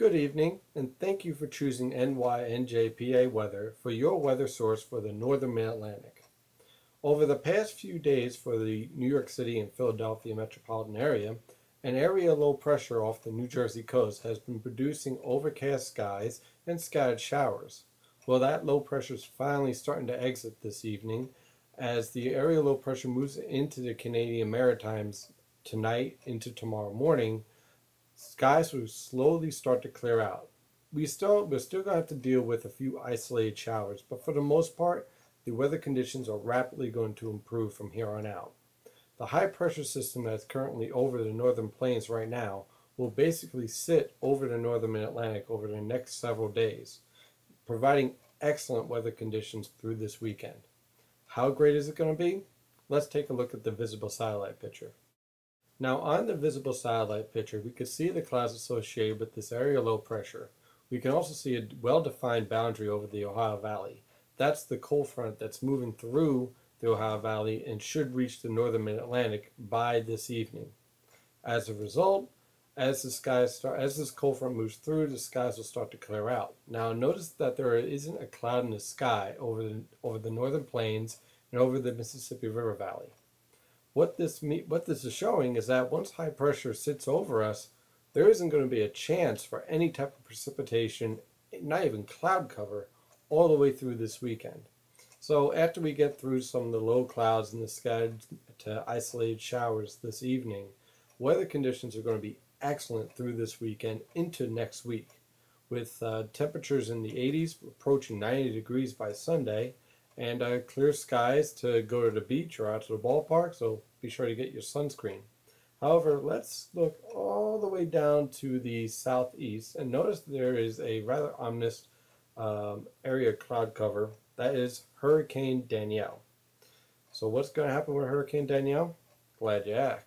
Good evening, and thank you for choosing NYNJPA Weather for your weather source for the Northern Mid-Atlantic. Over the past few days for the New York City and Philadelphia metropolitan area, an area low pressure off the New Jersey coast has been producing overcast skies and scattered showers. Well, that low pressure is finally starting to exit this evening as the area low pressure moves into the Canadian Maritimes tonight into tomorrow morning. Skies will slowly start to clear out. We're still going to have to deal with a few isolated showers, but for the most part, the weather conditions are rapidly going to improve from here on out. The high pressure system that's currently over the northern plains right now will basically sit over the northern mid-Atlantic over the next several days, providing excellent weather conditions through this weekend. How great is it going to be? Let's take a look at the visible satellite picture. Now on the visible satellite picture, we can see the clouds associated with this area low pressure. We can also see a well-defined boundary over the Ohio Valley. That's the cold front that's moving through the Ohio Valley and should reach the northern mid-Atlantic by this evening. As a result, as this cold front moves through, the skies will start to clear out. Now notice that there isn't a cloud in the sky over the northern plains and over the Mississippi River Valley. What this is showing is that once high pressure sits over us, there isn't going to be a chance for any type of precipitation, not even cloud cover, all the way through this weekend. So after we get through some of the low clouds and the scattered to isolated showers this evening, weather conditions are going to be excellent through this weekend into next week, with temperatures in the 80s approaching 90 degrees by Sunday, and clear skies to go to the beach or out to the ballpark, so be sure to get your sunscreen. However, let's look all the way down to the southeast and notice there is a rather ominous area of cloud cover. That is Hurricane Danielle. So what's going to happen with Hurricane Danielle? Glad you asked.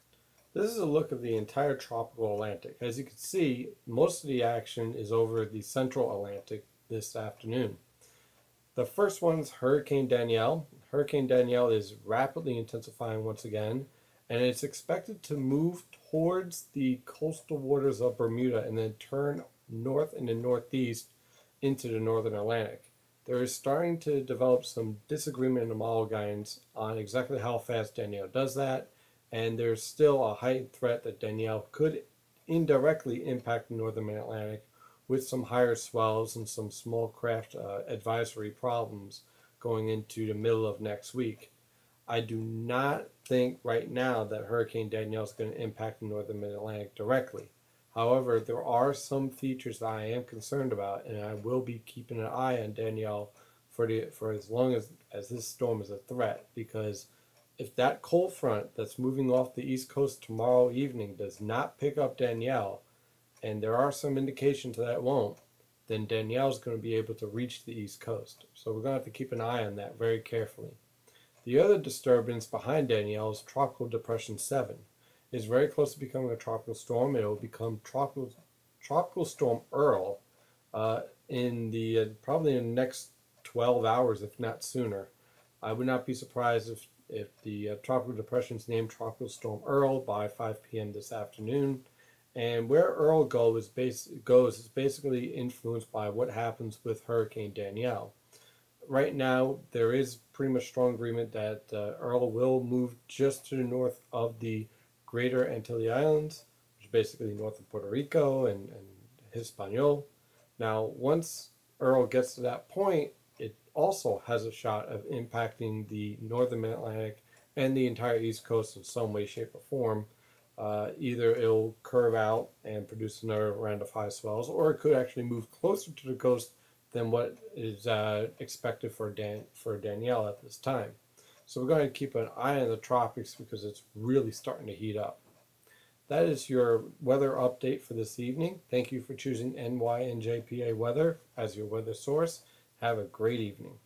This is a look of the entire tropical Atlantic. As you can see, most of the action is over the central Atlantic this afternoon. The first one is Hurricane Danielle. Hurricane Danielle is rapidly intensifying once again, and it's expected to move towards the coastal waters of Bermuda and then turn north and the northeast into the northern Atlantic. There is starting to develop some disagreement in the model guidance on exactly how fast Danielle does that, and there's still a heightened threat that Danielle could indirectly impact the northern Atlantic with some higher swells and some small craft advisory problems going into the middle of next week. I do not think right now that Hurricane Danielle is going to impact the northern mid-Atlantic directly. However, there are some features that I am concerned about, and I will be keeping an eye on Danielle for as long as this storm is a threat, because if that cold front that's moving off the East Coast tomorrow evening does not pick up Danielle, and there are some indications that it won't, then Danielle is going to be able to reach the East Coast. So we're going to have to keep an eye on that very carefully. The other disturbance behind Danielle is Tropical Depression 7. It is very close to becoming a tropical storm. It will become Tropical Storm Earl probably in the next 12 hours, if not sooner. I would not be surprised if the tropical depression is named Tropical Storm Earl by 5 p.m. this afternoon. And where Earl goes is basically influenced by what happens with Hurricane Danielle. Right now, there is pretty much strong agreement that Earl will move just to the north of the Greater Antilles Islands, which is basically north of Puerto Rico and Hispaniola. Now, once Earl gets to that point, it also has a shot of impacting the northern Mid-Atlantic and the entire East Coast in some way, shape, or form. Either it'll curve out and produce another round of high swells, or it could actually move closer to the coast than what is expected for Danielle at this time. So we're going to keep an eye on the tropics because it's really starting to heat up. That is your weather update for this evening. Thank you for choosing NYNJPA Weather as your weather source. Have a great evening.